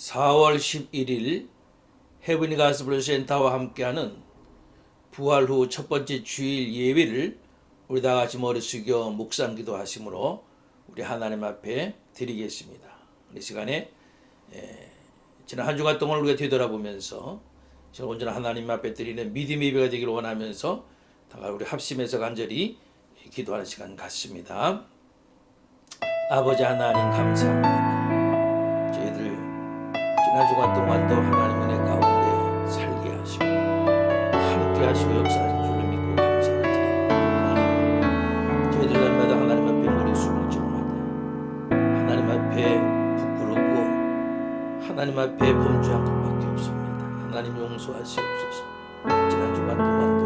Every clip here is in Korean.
4월 11일 헤브니 가스플 센터와 함께하는 부활 후 첫 번째 주일 예배를 우리 다 같이 머리 숙여 묵상 기도하심으로 우리 하나님 앞에 드리겠습니다. 이 시간에 지난 한 주간 동안 우리가 되돌아보면서 온전한 하나님 앞에 드리는 믿음의 예배가 되기를 원하면서 다 같이 우리 합심해서 간절히 기도하는 시간 같습니다. 아버지 하나님 감사합니다. 저희들 지난 주간 동안도 하나님 은혜 가운데 살게 하시고 함께 하시고 역사하신 줄을 믿고 감사를 드립니다. 하나님, 저희들 날마다 하나님 앞에 머리 숙일 적마다 하나님 앞에 부끄럽고 하나님 앞에 범죄한 것밖에 없습니다. 하나님 용서하시옵소서. 지난 주간 동안도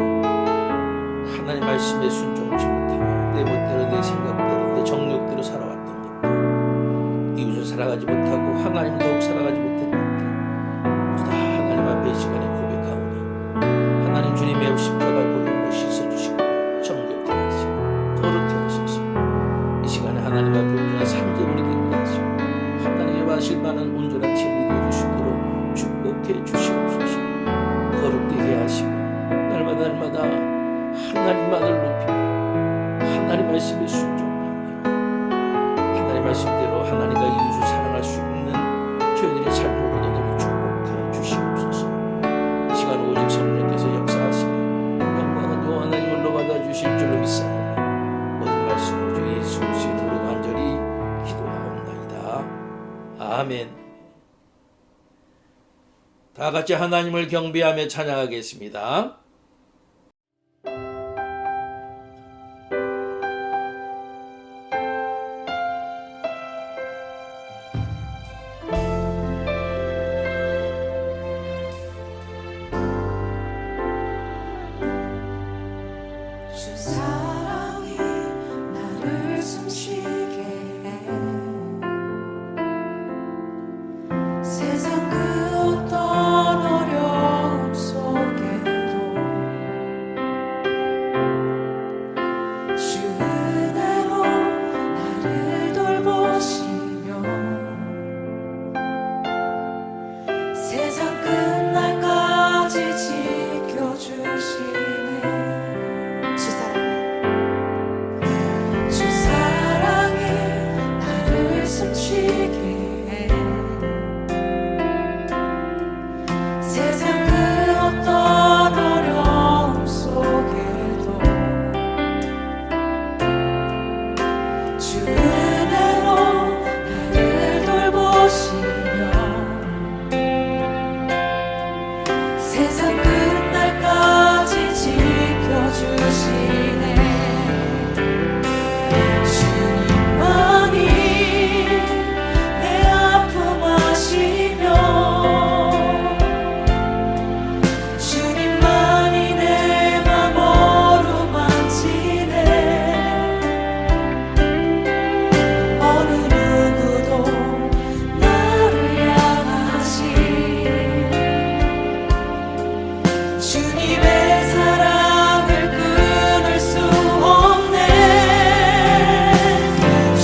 하나님 말씀에 순종치 못하며 내 멋대로 내 생각대로 내 정욕대로 살아왔던 것들, 이웃을 살아가지 못하고 하나님 더욱 살아가지 못한 것들 다 하나님 앞에 이 시간에 고백하오니 하나님 주님의 십자가 보혈로 씻어주시고 정결케 하시고 거룩케 하셔서 이 시간에 하나님 앞에 온전한 삶제물이 되게 하시고 하나님의 받으실 만한 온전한 제물이 되어주시도록 축복해 주시옵소서. 거룩되게 하시고 날마다 하나님만을 높이며 하나님 말씀에 순종하며 하나님 말씀대로 하나님과 이웃을 사랑할 수 있는 저희들의 삶으로 너를 축복해 주시옵소서. 이 시간 오직 성령께서 역사하시며 영광은 여호와 하나님을로 받아주실 줄로 믿사오니 모든 말씀으로 주 예수 그리스도의 이름으로 간절히 기도하옵나이다. 아멘. 다 같이 하나님을 경배하며 찬양하겠습니다. 주 사랑이 나를 숨쉬게 해 세상 그 어떤 어려움 속에도 주 은혜로 나를 돌보시며 세상 끝날까지 지켜주시네. 주 사랑이 나를 숨쉬게 해 세상 그 어떤 어려움 속에도 주 은혜로 나를 돌보시며 세상 끝날까지 지켜주시네. 주님만이 내 아픔 아시며 주님만이 내 맘 어루만지네. 어느 누구도 나를 향하시 주님의 사랑을 끊을 수 없네.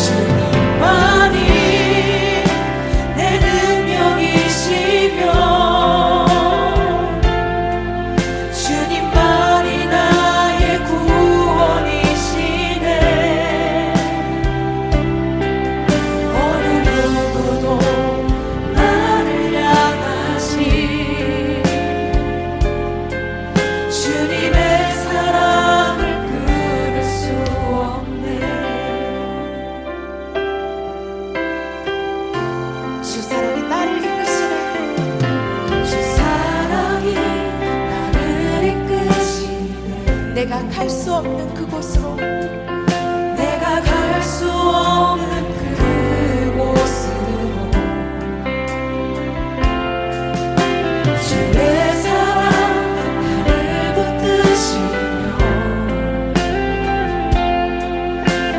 주님만이 내 능력이시며 주님만이 나의 구원이시네. 어느 누구도 나를 향하시 주님의 사랑을 끊을 수 없네. 주 사랑이 나를 이끄시네. 주 사랑이 나를 이끄시네. 내가 갈 수 없는 그곳으로 내가 갈 수 없는 그곳으로 주의 사랑 나를 붙드시며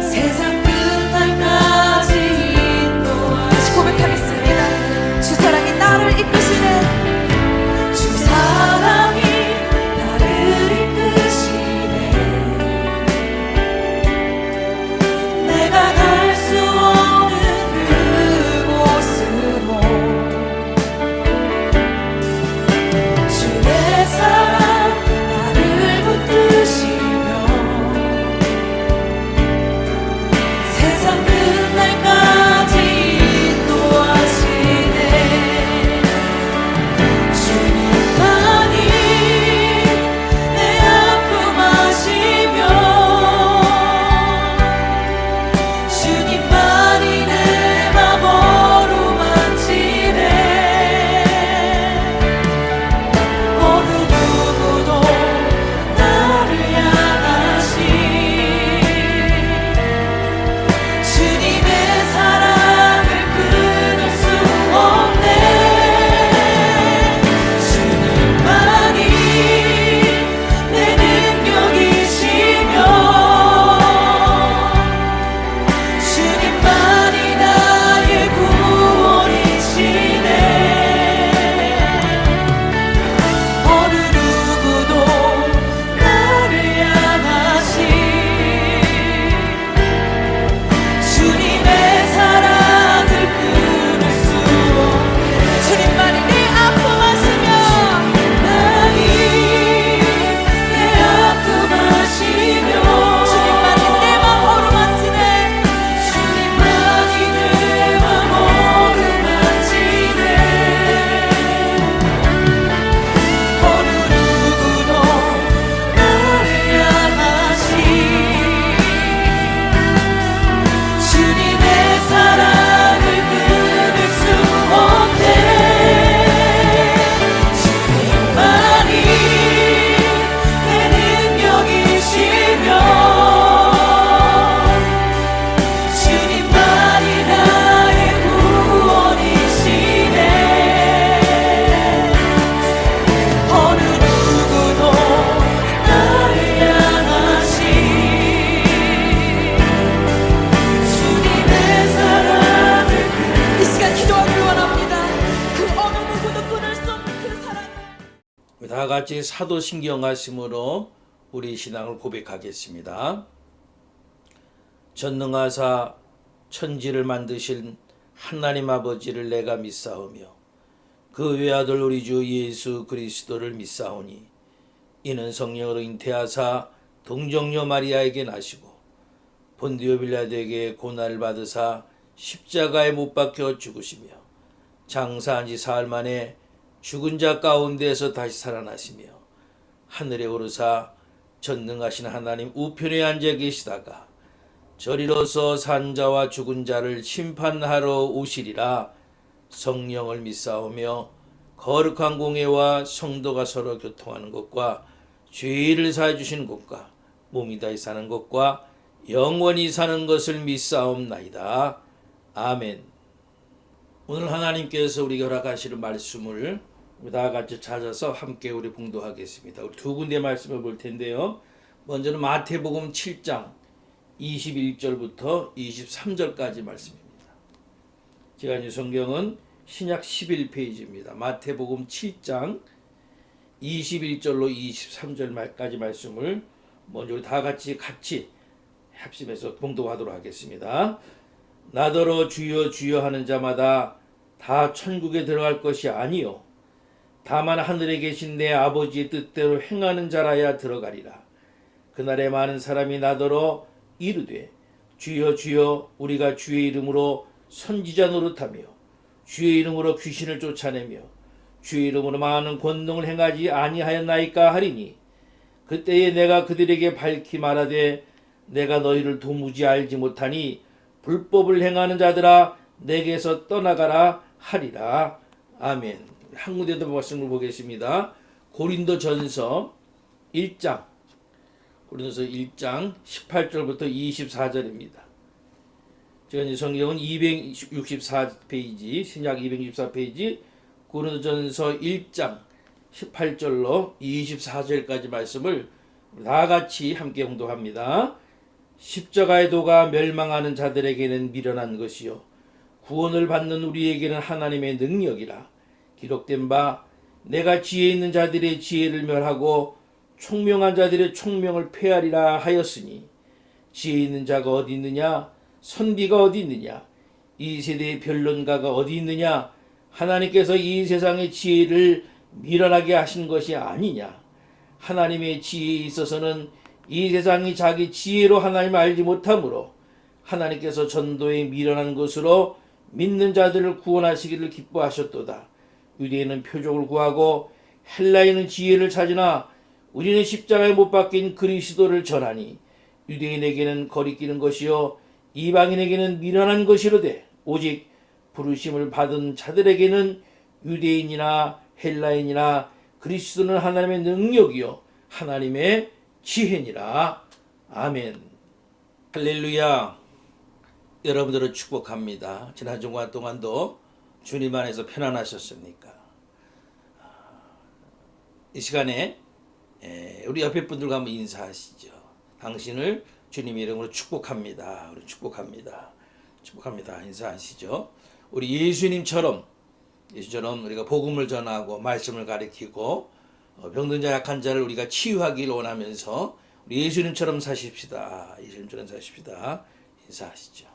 세상 끝날까지 인도하시고 고백하겠습니다. 주 사랑이 나를 이끄시네. 주 사랑이 나를 이끄시네. 다 같이 사도신경하심으로 우리 신앙을 고백하겠습니다. 전능하사 천지를 만드신 하나님 아버지를 내가 믿사오며 그 외아들 우리 주 예수 그리스도를 믿사오니 이는 성령으로 잉태하사 동정녀 마리아에게 나시고 본디오 빌라도에게 고난을 받으사 십자가에 못 박혀 죽으시며 장사한 지 사흘 만에 죽은 자 가운데에서 다시 살아나시며 하늘에 오르사 전능하신 하나님 우편에 앉아 계시다가 저리로서 산 자와 죽은 자를 심판하러 오시리라. 성령을 믿사오며 거룩한 공회와 성도가 서로 교통하는 것과 죄를 사해 주시는 것과 몸이 다시 사는 것과 영원히 사는 것을 믿사옵나이다. 아멘. 오늘 하나님께서 우리에게 허락하시는 말씀을 다 같이 찾아서 함께 우리 봉독하겠습니다. 우리 두 군데 말씀을 볼 텐데요. 먼저는 마태복음 7장 21절부터 23절까지 말씀입니다. 제가 이 성경은 신약 11페이지입니다. 마태복음 7장 21절로 23절까지 말씀을 먼저 우리 다 같이 합심해서 봉독하도록 하겠습니다. 나더러 주여 주여 하는 자마다 다 천국에 들어갈 것이 아니요 다만 하늘에 계신 내 아버지의 뜻대로 행하는 자라야 들어가리라. 그날에 많은 사람이 나더러 이르되 주여 주여 우리가 주의 이름으로 선지자 노릇하며 주의 이름으로 귀신을 쫓아내며 주의 이름으로 많은 권능을 행하지 아니하였나이까 하리니 그때에 내가 그들에게 밝히 말하되 내가 너희를 도무지 알지 못하니 불법을 행하는 자들아 내게서 떠나가라 하리라. 아멘. 한 군데도 말씀을 보겠습니다. 고린도전서 1장 18절부터 24절입니다. 제가 이 성경은 264페이지, 신약 264페이지, 고린도전서 1장 18절로 24절까지 말씀을 다 같이 함께 봉독합니다. 십자가의 도가 멸망하는 자들에게는 미련한 것이요 구원을 받는 우리에게는 하나님의 능력이라. 기록된 바 내가 지혜 있는 자들의 지혜를 멸하고 총명한 자들의 총명을 폐하리라 하였으니 지혜 있는 자가 어디 있느냐 선비가 어디 있느냐 이 세대의 변론가가 어디 있느냐 하나님께서 이 세상의 지혜를 미련하게 하신 것이 아니냐. 하나님의 지혜에 있어서는 이 세상이 자기 지혜로 하나님을 알지 못하므로 하나님께서 전도에 미련한 것으로 믿는 자들을 구원하시기를 기뻐하셨도다. 유대인은 표적을 구하고 헬라인은 지혜를 찾으나 우리는 십자가에 못 박힌 그리스도를 전하니 유대인에게는 거리끼는 것이요 이방인에게는 미련한 것이로되 오직 부르심을 받은 자들에게는 유대인이나 헬라인이나 그리스도는 하나님의 능력이요 하나님의 지혜니라. 아멘. 할렐루야. 여러분들을 축복합니다. 지난 주간 동안도 주님 안에서 편안하셨습니까? 이 시간에 우리 옆에 분들과 한번 인사하시죠. 당신을 주님 이름으로 축복합니다. 우리 축복합니다. 축복합니다. 인사하시죠. 우리 예수님처럼 우리가 복음을 전하고 말씀을 가르치고 병든 자 약한 자를 우리가 치유하기를 원하면서 우리 예수님처럼 사십시다. 예수님처럼 사십시다. 인사하시죠.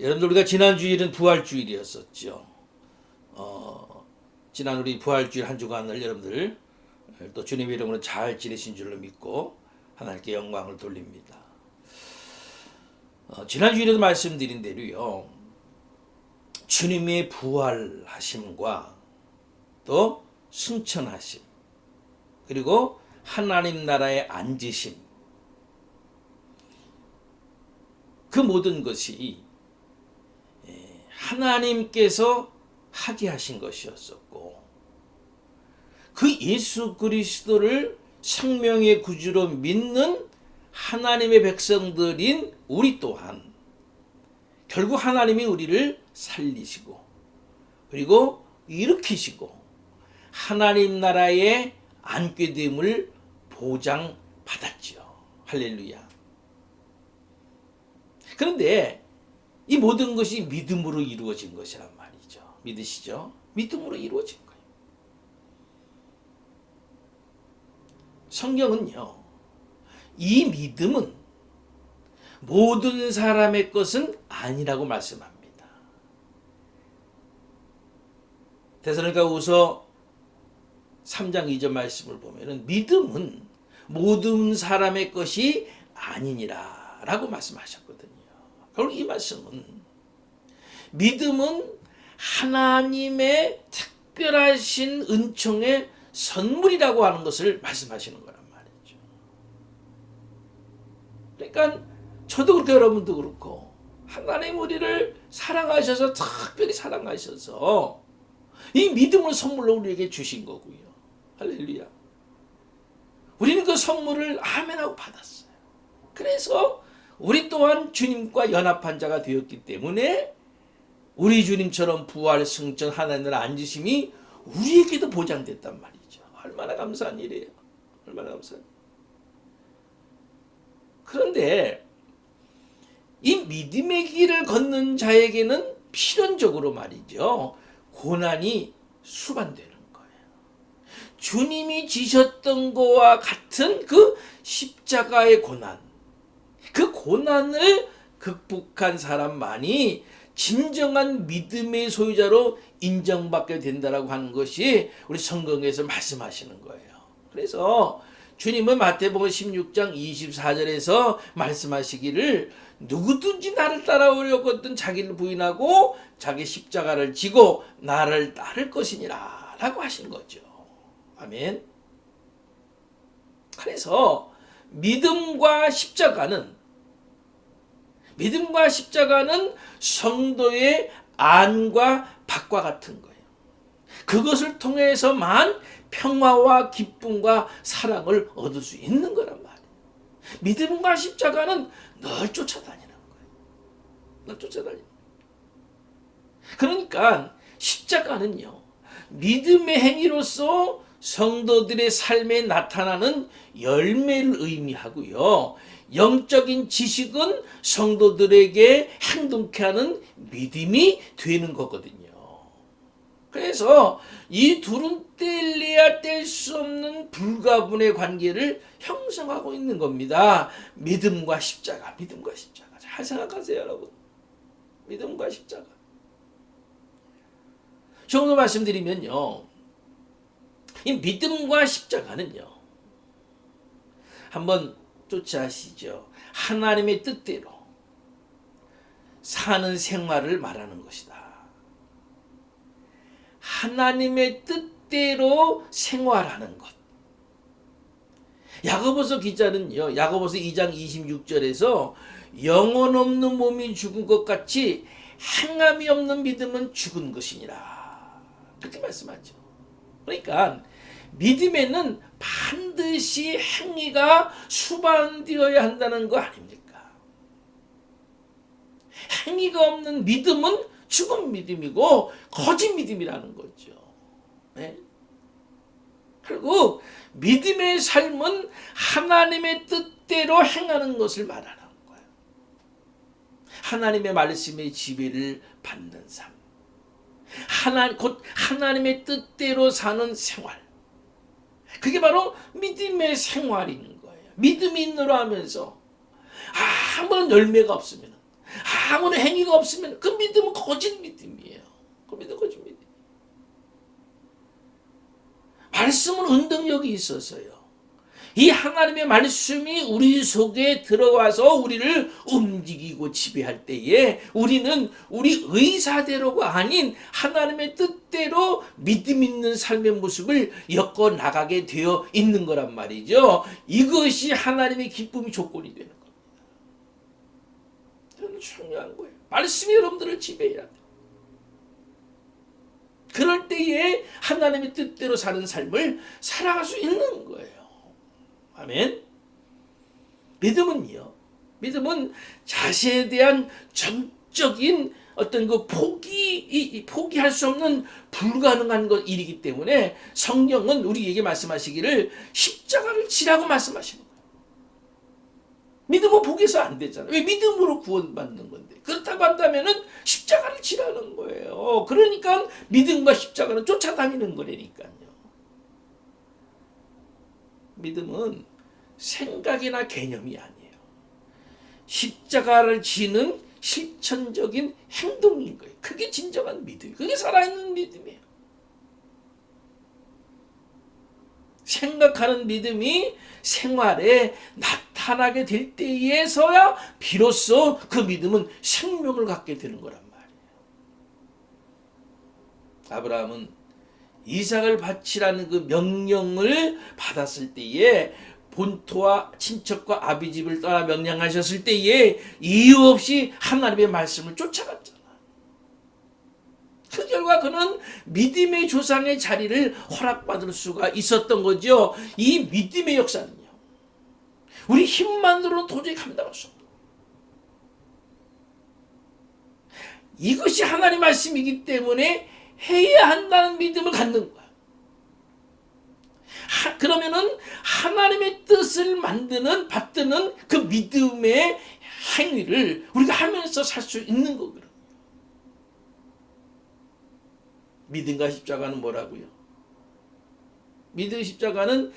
여러분들 우리가 지난 주일은 부활주일이었었죠. 지난 우리 부활주일 한 주간을 여러분들 또 주님의 이름으로 잘 지내신 줄로 믿고 하나님께 영광을 돌립니다. 지난 주일에도 말씀드린 대로요. 주님의 부활하심과 또 승천하심 그리고 하나님 나라에 앉으심 그 모든 것이 하나님께서 하게 하신 것이었었고 그 예수 그리스도를 생명의 구주로 믿는 하나님의 백성들인 우리 또한 결국 하나님이 우리를 살리시고 그리고 일으키시고 하나님 나라에 앉게 됨을 보장받았지요. 할렐루야. 그런데 이 모든 것이 믿음으로 이루어진 것이란 말이죠. 믿으시죠? 믿음으로 이루어진 거예요. 성경은요, 이 믿음은 모든 사람의 것은 아니라고 말씀합니다. 데살로니가후서 3장 2절 말씀을 보면은 믿음은 모든 사람의 것이 아니니라 라고 말씀하셨거든요. 결국 이 말씀은 믿음은 하나님의 특별하신 은총의 선물이라고 하는 것을 말씀하시는 거란 말이죠. 그러니까 저도 그렇고 여러분도 그렇고 하나님 우리를 사랑하셔서 특별히 사랑하셔서 이 믿음을 선물로 우리에게 주신 거고요. 할렐루야. 우리는 그 선물을 아멘하고 받았어요. 그래서 우리 또한 주님과 연합한 자가 되었기 때문에 우리 주님처럼 부활, 승천, 하나님을 앉으심이 우리에게도 보장됐단 말이죠. 얼마나 감사한 일이에요. 얼마나 감사한. 그런데 이 믿음의 길을 걷는 자에게는 필연적으로 말이죠, 고난이 수반되는 거예요. 주님이 지셨던 것과 같은 그 십자가의 고난, 그 고난을 극복한 사람만이 진정한 믿음의 소유자로 인정받게 된다라고 하는 것이 우리 성경에서 말씀하시는 거예요. 그래서 주님은 마태복음 16장 24절에서 말씀하시기를 누구든지 나를 따라오려거든 자기를 부인하고 자기 십자가를 지고 나를 따를 것이니라 라고 하신 거죠. 아멘. 그래서 믿음과 십자가는 성도의 안과 밖과 같은 거예요. 그것을 통해서만 평화와 기쁨과 사랑을 얻을 수 있는 거란 말이에요. 믿음과 십자가는 늘 쫓아다니는 거예요. 늘 쫓아다니는 거예요. 그러니까 십자가는요, 믿음의 행위로서 성도들의 삶에 나타나는 열매를 의미하고요, 영적인 지식은 성도들에게 행동케 하는 믿음이 되는 거거든요. 그래서 이 둘은 뗄래야 뗄 수 없는 불가분의 관계를 형성하고 있는 겁니다. 믿음과 십자가, 믿음과 십자가. 잘 생각하세요, 여러분. 믿음과 십자가. 조금 말씀드리면요, 이 믿음과 십자가는요, 한번 쫓아하시죠. 하나님의 뜻대로 사는 생활을 말하는 것이다. 하나님의 뜻대로 생활하는 것. 야고보서 기자는요, 야고보서 2장 26절에서 영혼 없는 몸이 죽은 것 같이 행함이 없는 믿음은 죽은 것이니라, 그렇게 말씀하죠. 그러니까 믿음에는 반드시 행위가 수반되어야 한다는 거 아닙니까? 행위가 없는 믿음은 죽은 믿음이고 거짓 믿음이라는 거죠. 네? 결국 믿음의 삶은 하나님의 뜻대로 행하는 것을 말하는 거예요. 하나님의 말씀의 지배를 받는 삶, 곧 하나님의 뜻대로 사는 생활, 그게 바로 믿음의 생활인 거예요. 믿음이 있노라 하면서 아무런 열매가 없으면, 아무런 행위가 없으면 그 믿음은 거짓 믿음이에요. 그 믿음은 거짓 믿음. 말씀은 운동력이 있어서요, 이 하나님의 말씀이 우리 속에 들어와서 우리를 움직이고 지배할 때에 우리는 우리 의사대로가 아닌 하나님의 뜻대로 믿음 있는 삶의 모습을 엮어 나가게 되어 있는 거란 말이죠. 이것이 하나님의 기쁨이 조건이 되는 겁니다. 이건 중요한 거예요. 말씀이 여러분들을 지배해야 돼요. 그럴 때에 하나님의 뜻대로 사는 삶을 살아갈 수 있는 거예요. 아멘. 믿음은 자신에 대한 전적인 어떤 그 포기할 수 없는 불가능한 것 일이기 때문에 성경은 우리에게 말씀하시기를 십자가를 지라고 말씀하시는 거예요. 믿음은 포기해서 안 되잖아요. 왜? 믿음으로 구원받는 건데. 그렇다고 한다면은 십자가를 지라는 거예요. 그러니까 믿음과 십자가는 쫓아다니는 거라니까요. 믿음은 생각이나 개념이 아니에요. 십자가를 지는 실천적인 행동인 거예요. 그게 진정한 믿음이에요. 그게 살아있는 믿음이에요. 생각하는 믿음이 생활에 나타나게 될 때에서야 비로소 그 믿음은 생명을 갖게 되는 거란 말이에요. 아브라함은 이삭을 바치라는 그 명령을 받았을 때에 본토와 친척과 아비 집을 떠나 명령하셨을 때에 이유 없이 하나님의 말씀을 쫓아갔잖아. 그 결과 그는 믿음의 조상의 자리를 허락받을 수가 있었던 거죠. 이 믿음의 역사는요, 우리 힘만으로는 도저히 감당할 수 없다. 이것이 하나님의 말씀이기 때문에 해야 한다는 믿음을 갖는 거야. 그러면은 하나님의 뜻을 만드는, 받드는 그 믿음의 행위를 우리가 하면서 살 수 있는 거거든요. 믿음과 십자가는 뭐라고요? 믿음의 십자가는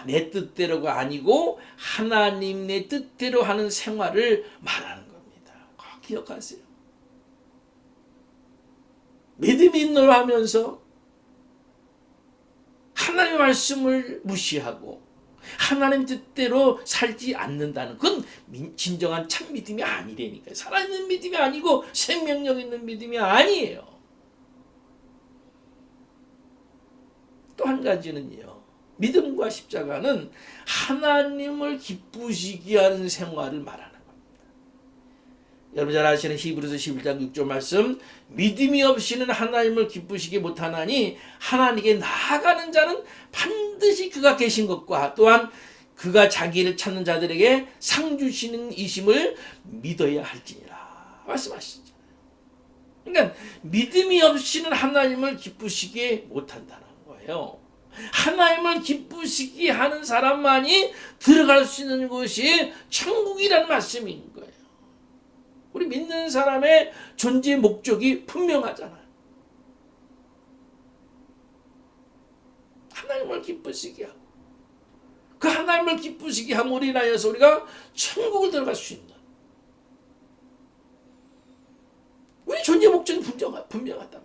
내 뜻대로가 아니고 하나님의 뜻대로 하는 생활을 말하는 겁니다. 꼭 기억하세요. 믿음이 있노 하면서 하나님의 말씀을 무시하고 하나님 뜻대로 살지 않는다는, 그건 진정한 참 믿음이 아니라니까요. 살아있는 믿음이 아니고 생명력 있는 믿음이 아니에요. 또 한 가지는요, 믿음과 십자가는 하나님을 기쁘시게 하는 생활을 말하는 겁니다. 여러분 잘 아시는 히브리서 11장 6절 말씀, 믿음이 없이는 하나님을 기쁘시게 못하나니 하나님께 나아가는 자는 반드시 그가 계신 것과 또한 그가 자기를 찾는 자들에게 상 주시는 이심을 믿어야 할지니라 말씀하시죠. 그러니까 믿음이 없이는 하나님을 기쁘시게 못한다는 거예요. 하나님을 기쁘시게 하는 사람만이 들어갈 수 있는 곳이 천국이라는 말씀인 거예요. 우리 믿는 사람의 존재 목적이 분명하잖아요. 하나님을 기쁘시게 하고 그 하나님을 기쁘시게 함으로 인하여서 우리가 천국을 들어갈 수 있는, 우리 존재 목적이 분명하단 말이에요.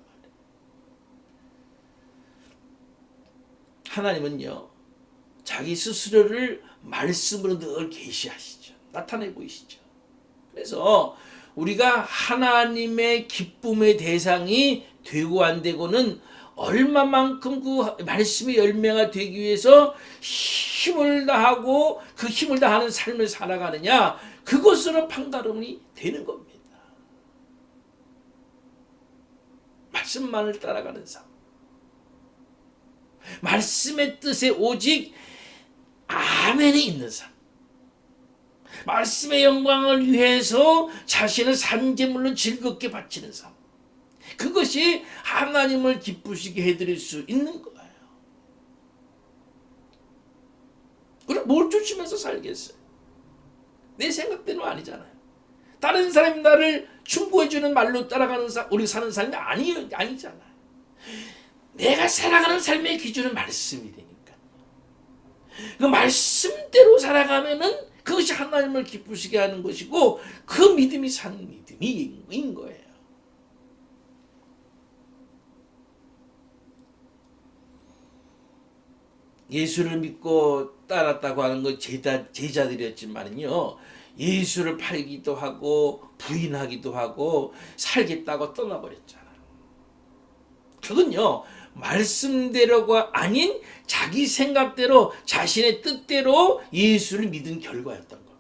하나님은요, 자기 스스로를 말씀으로 늘 계시하시죠. 나타내 보이시죠. 그래서 우리가 하나님의 기쁨의 대상이 되고 안 되고는 얼마만큼 그 말씀의 열매가 되기 위해서 힘을 다하고 그 힘을 다하는 삶을 살아가느냐, 그것으로 판가름이 되는 겁니다. 말씀만을 따라가는 삶, 말씀의 뜻에 오직 아멘이 있는 삶, 말씀의 영광을 위해서 자신을 산제물로 즐겁게 바치는 삶, 그것이 하나님을 기쁘시게 해드릴 수 있는 거예요. 그럼 뭘 쫓으면서 살겠어요? 내 생각대로 아니잖아요. 다른 사람이 나를 충고해주는 말로 따라가는 우리 사는 삶이 아니잖아요. 내가 살아가는 삶의 기준은 말씀이 되니까. 그 말씀대로 살아가면은 그것이 하나님을 기쁘시게 하는 것이고, 그 믿음이 산 믿음인 거예요. 예수를 믿고 따랐다고 하는 건 제자들이었지만요, 예수를 팔기도 하고 부인하기도 하고 살겠다고 떠나버렸잖아요. 그건요, 말씀대로가 아닌 자기 생각대로 자신의 뜻대로 예수를 믿은 결과였던 겁니다.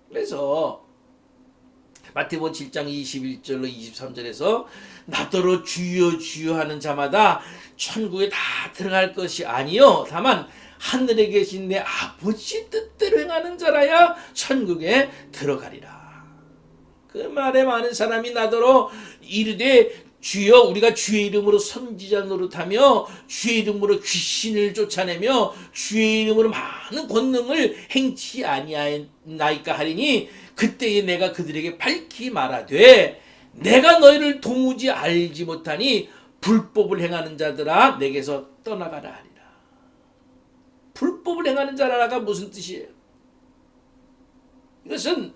그래서 마태복음 7장 21절로 23절에서 나더러 주여 주여 하는 자마다 천국에 다 들어갈 것이 아니요 다만 하늘에 계신 내 아버지 뜻대로 행하는 자라야 천국에 들어가리라. 그 말에 많은 사람이 나더러 이르되 주여, 우리가 주의 이름으로 선지자 노릇하며 주의 이름으로 귀신을 쫓아내며 주의 이름으로 많은 권능을 행치 아니하나이까 하리니 그때에 내가 그들에게 밝히 말하되 내가 너희를 도무지 알지 못하니 불법을 행하는 자들아 내게서 떠나가라 하리라. 불법을 행하는 자라가 무슨 뜻이에요? 이것은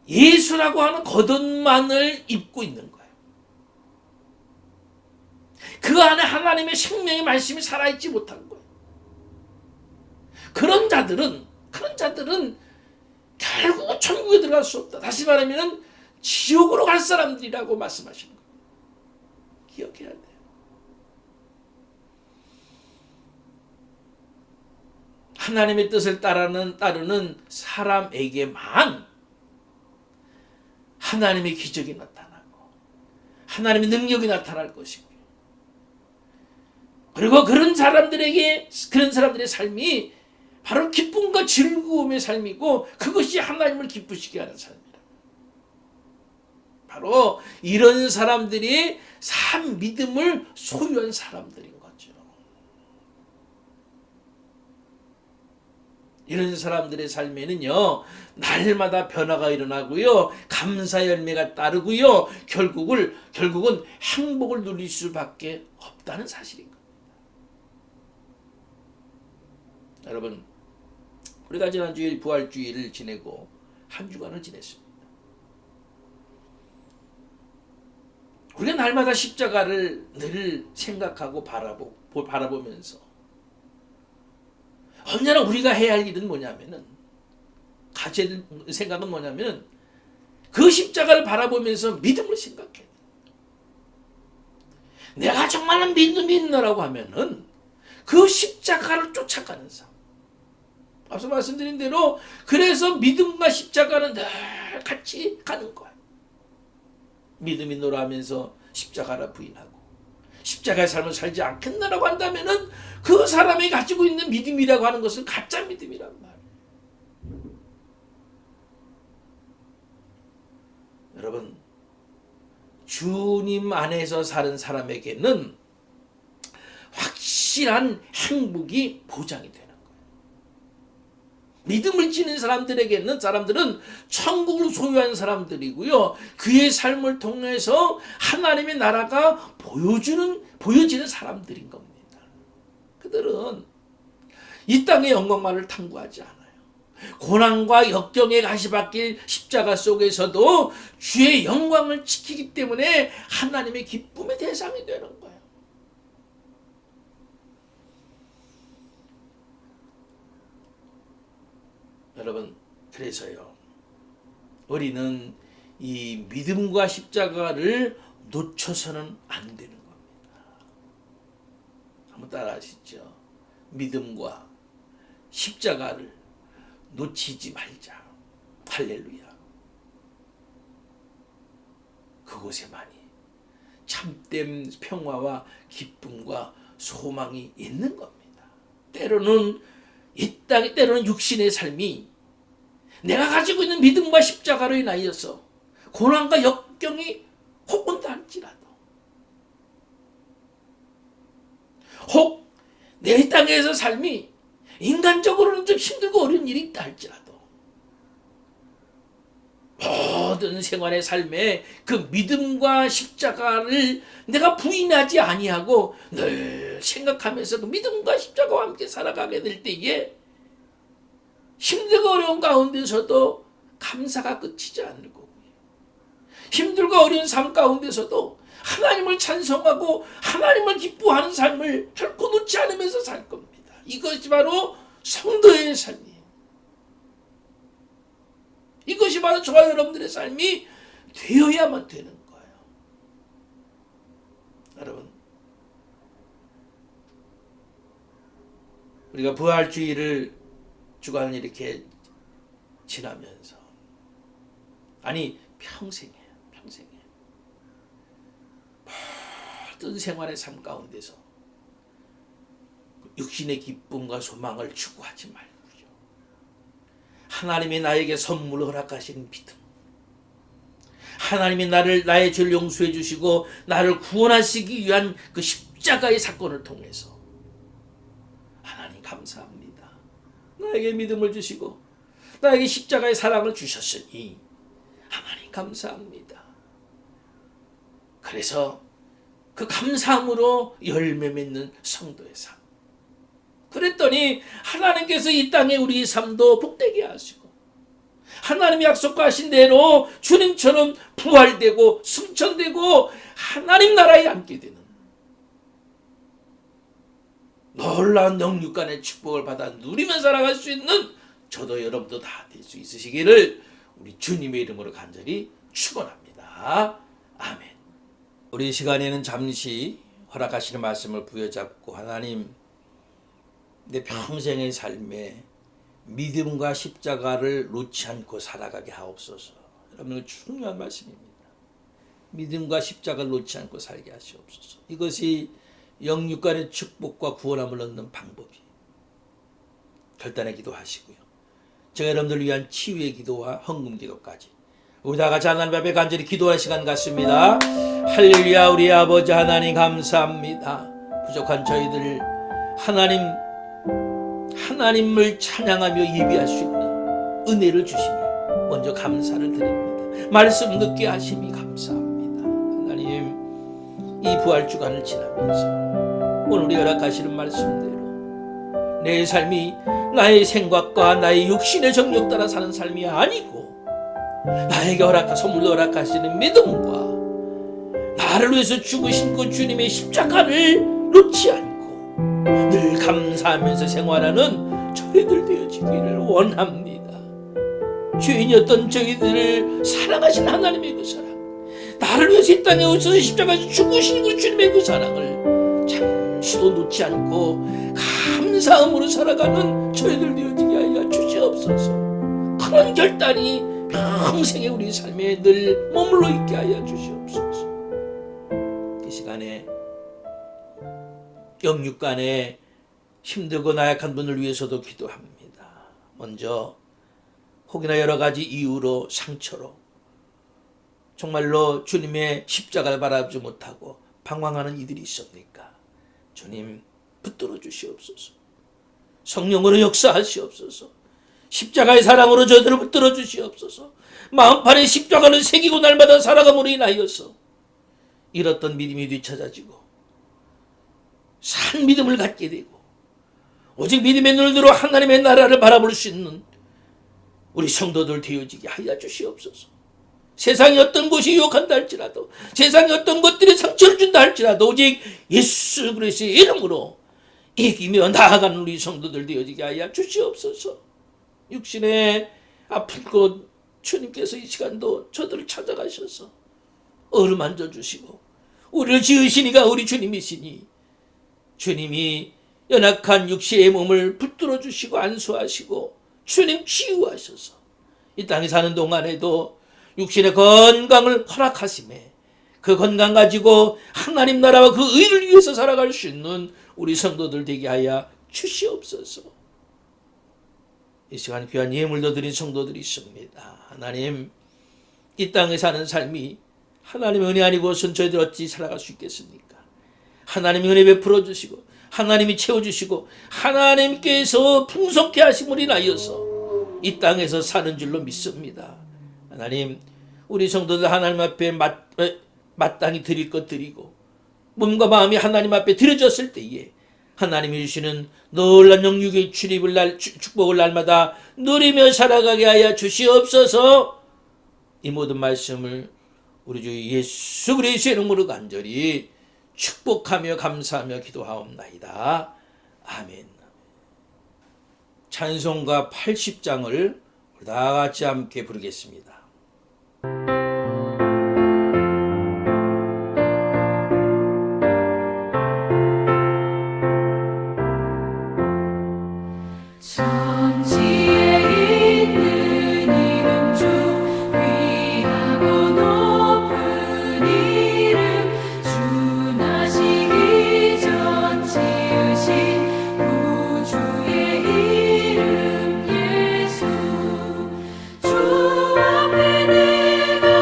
예수라고 하는 겉옷만을 입고 있는 거예요. 그 안에 하나님의 생명의 말씀이 살아있지 못한 거예요. 그런 자들은 결국 천국에 들어갈 수 없다. 다시 말하면 지옥으로 갈 사람들이라고 말씀하시는 거예요. 기억해야 돼요. 하나님의 뜻을 따르는 사람에게만 하나님의 기적이 나타나고 하나님의 능력이 나타날 것이고, 그리고 그런 사람들의 삶이 바로 기쁨과 즐거움의 삶이고, 그것이 하나님을 기쁘시게 하는 삶이라. 바로 이런 사람들이 산 믿음을 소유한 사람들인 거죠. 이런 사람들의 삶에는요, 날마다 변화가 일어나고요, 감사 열매가 따르고요, 결국은 행복을 누릴 수밖에 없다는 사실인 겁니다. 여러분, 우리가 지난주일 부활주의를 지내고 한 주간을 지냈습니다. 우리가 날마다 십자가를 늘 생각하고 바라보면서 언제나 우리가 해야 할 일은 뭐냐면은, 가져야 될 생각은 뭐냐면은, 그 십자가를 바라보면서 믿음을 생각해. 내가 정말 믿음이 있나라고 하면은 그 십자가를 쫓아가는 삶. 앞서 말씀드린 대로 그래서 믿음과 십자가는 늘 같이 가는 거야. 믿음이 있노라 하면서 십자가를 부인하고 십자가의 삶을 살지 않겠나라고 한다면은 그 사람이 가지고 있는 믿음이라고 하는 것은 가짜 믿음이란 말이에요. 여러분, 주님 안에서 사는 사람에게는 확실한 행복이 보장이 되는 거예요. 믿음을 지닌 사람들은 천국을 소유한 사람들이고요, 그의 삶을 통해서 하나님의 나라가 보여지는 사람들인 겁니다. 그들은 이 땅의 영광만을 탐구하지 않아요. 고난과 역경의 가시밭길 십자가 속에서도 주의 영광을 지키기 때문에 하나님의 기쁨의 대상이 되는 거예요. 여러분, 그래서요, 우리는 이 믿음과 십자가를 놓쳐서는 안 되는 겁니다. 한번 따라 하시죠. 믿음과 십자가를 놓치지 말자. 할렐루야. 그곳에만이 참된 평화와 기쁨과 소망이 있는 겁니다. 때로는 이 땅에, 때로는 육신의 삶이 내가 가지고 있는 믿음과 십자가로 인하여서 고난과 역경이 혹 온다 할지라도, 혹 내 땅에서 삶이 인간적으로는 좀 힘들고 어려운 일이 있다 할지라도, 모든 생활의 삶에 그 믿음과 십자가를 내가 부인하지 아니하고 늘 생각하면서 그 믿음과 십자가와 함께 살아가게 될 때에 힘들고 어려운 가운데서도 감사가 끝이지 않을 거고요, 힘들고 어려운 삶 가운데서도 하나님을 찬송하고 하나님을 기뻐하는 삶을 결코 놓지 않으면서 살 겁니다. 이것이 바로 성도의 삶이에요. 이것이 바로 저와 여러분들의 삶이 되어야만 되는 거예요. 여러분, 우리가 부활주의를 주간을 이렇게 지나면서, 아니 평생이에요. 모든 생활의 삶 가운데서 육신의 기쁨과 소망을 추구하지 말고요, 하나님이 나에게 선물을 허락하신 믿음, 하나님이 나의 죄를 용서해 주시고 나를 구원하시기 위한 그 십자가의 사건을 통해서 하나님 감사합니다. 나에게 믿음을 주시고 나에게 십자가의 사랑을 주셨으니 하나님 감사합니다. 그래서 그 감사함으로 열매 맺는 성도의 삶. 그랬더니 하나님께서 이 땅에 우리 삶도 복되게 하시고 하나님이 약속하신 대로 주님처럼 부활되고 승천되고 하나님 나라에 앉게 되는 놀라운 영육간의 축복을 받아 누리며 살아갈 수 있는 저도 여러분도 다 될 수 있으시기를 우리 주님의 이름으로 간절히 축원합니다. 아멘. 우리 시간에는 잠시 허락하시는 말씀을 부여잡고 하나님 내 평생의 삶에 믿음과 십자가를 놓지 않고 살아가게 하옵소서. 여러분 중요한 말씀입니다. 믿음과 십자가를 놓지 않고 살게 하시옵소서. 이것이 영육간의 축복과 구원함을 얻는 방법이. 결단의 기도하시고요. 제가 여러분들을 위한 치유의 기도와 헌금 기도까지 우리 다 같이 하나님 앞에 간절히 기도하는 시간 같습니다. 할렐루야. 우리 아버지 하나님 감사합니다. 부족한 저희들 하나님을 찬양하며 예배할 수 있는 은혜를 주시니 먼저 감사를 드립니다. 말씀 듣게 하심이 감사합니다. 하나님 이 부활 주간을 지나면서 오늘 우리 허락하시는 말씀대로 내 삶이 나의 생각과 나의 육신의 정욕 따라 사는 삶이 아니고 나에게 선물로 허락하시는 믿음과 나를 위해서 죽으신 그 주님의 십자가를 놓지 않고 늘 감사하면서 생활하는 저희들 되어지기를 원합니다. 죄인이었던 저희들을 사랑하신 하나님의 그 사랑, 나를 위해서 이 땅에 오셔서 십자가에서 죽으신 그 주님의 그 사랑을 잠시도 놓지 않고 감사함으로 살아가는 저희들 되어지게 하여 주시옵소서. 그런 결단이 평생에 우리 삶에 늘 머물러 있게 하여 주시옵소서. 이 시간에 영육간에 힘들고 나약한 분을 위해서도 기도합니다. 먼저 혹이나 여러 가지 이유로 상처로 정말로 주님의 십자가를 바라보지 못하고 방황하는 이들이 있습니까? 주님 붙들어 주시옵소서. 성령으로 역사하시옵소서. 십자가의 사랑으로 저들을 붙들어 주시옵소서. 마음판에 십자가를 새기고 날마다 살아감으로 인하여서 잃었던 믿음이 되찾아지고 산 믿음을 갖게 되고 오직 믿음의 눈을 들어 하나님의 나라를 바라볼 수 있는 우리 성도들 되어지게 하여 주시옵소서. 세상이 어떤 곳이 유혹한다 할지라도 세상이 어떤 것들이 상처를 준다 할지라도 오직 예수 그리스도의 이름으로 이기며 나아가는 우리 성도들 되어지게 하여 주시옵소서. 육신의 아픈 곳 주님께서 이 시간도 저들을 찾아가셔서 어루만져 주시고 우리를 지으시니가 우리 주님이시니 주님이 연약한 육체의 몸을 붙들어 주시고 안수하시고 주님 치유하셔서 이 땅에 사는 동안에도 육신의 건강을 허락하심에 그 건강 가지고 하나님 나라와 그 의를 위해서 살아갈 수 있는 우리 성도들 되게 하여 주시옵소서. 이 시간 귀한 예물도 드린 성도들이 있습니다. 하나님 이 땅에 사는 삶이 하나님의 은혜 아니고선 저희들 어찌 살아갈 수 있겠습니까? 하나님의 은혜 베풀어 주시고 하나님이 채워주시고 하나님께서 풍성케 하심을 인하여서 이 땅에서 사는 줄로 믿습니다. 하나님 우리 성도들 하나님 앞에 마땅히 드릴 것 드리고 몸과 마음이 하나님 앞에 드려졌을 때에 하나님이 주시는 놀란 영육의 축복을 날마다 누리며 살아가게 하여 주시옵소서. 이 모든 말씀을 우리 주 예수 그리스도의 이름으로 간절히 축복하며 감사하며 기도하옵나이다. 아멘. 찬송가 80장을 다 같이 함께 부르겠습니다. 주 앞에 내가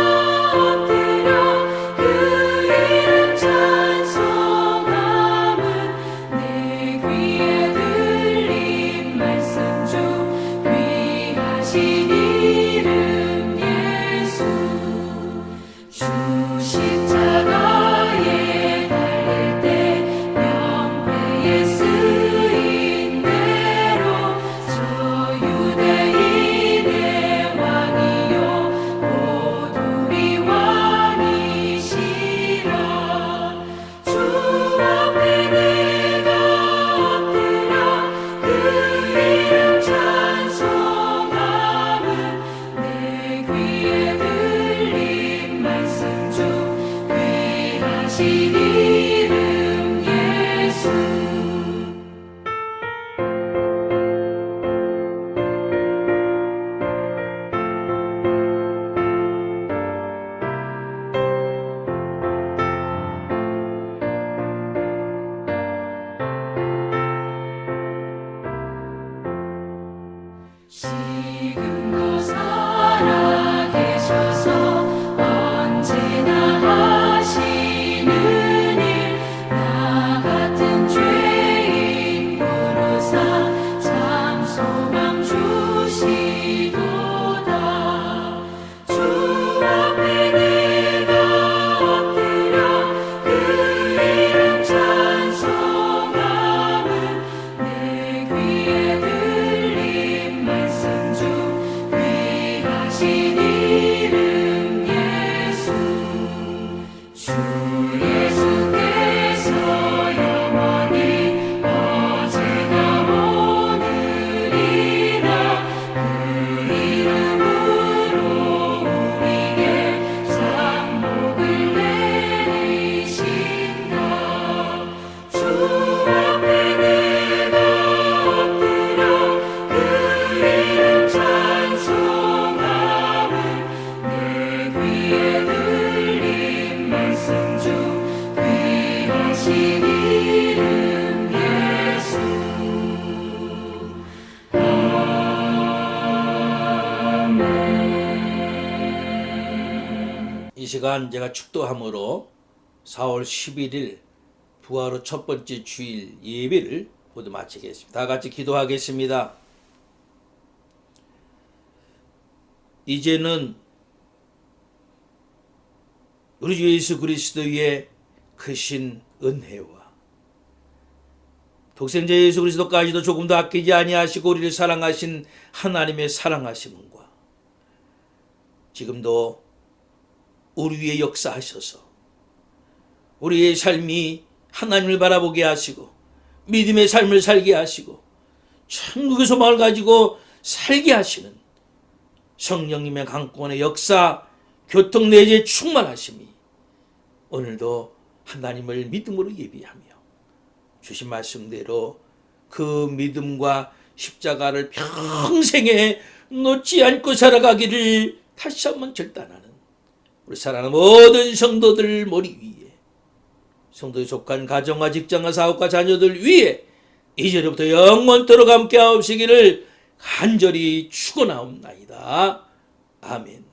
이 시간 제가 축도함으로 4월 11일 부활 후 첫 번째 주일 예배를 모두 마치겠습니다. 다 같이 기도하겠습니다. 이제는 우리 주 예수 그리스도의 크신 은혜와 독생자 예수 그리스도까지도 조금 더 아끼지 아니하시고 우리를 사랑하신 하나님의 사랑하심과 지금도 우리 위에 역사하셔서 우리의 삶이 하나님을 바라보게 하시고 믿음의 삶을 살게 하시고 천국의 소망을 가지고 살게 하시는 성령님의 강권의 역사, 교통 내재 충만하심이 오늘도 하나님을 믿음으로 예비하며 주신 말씀대로 그 믿음과 십자가를 평생에 놓지 않고 살아가기를 다시 한번 결단하는 우리 사랑하는 모든 성도들 머리 위에, 성도에 속한 가정과 직장과 사업과 자녀들 위에 이제부터 영원토록 함께 하옵시기를 간절히 축원하옵나이다. 아멘.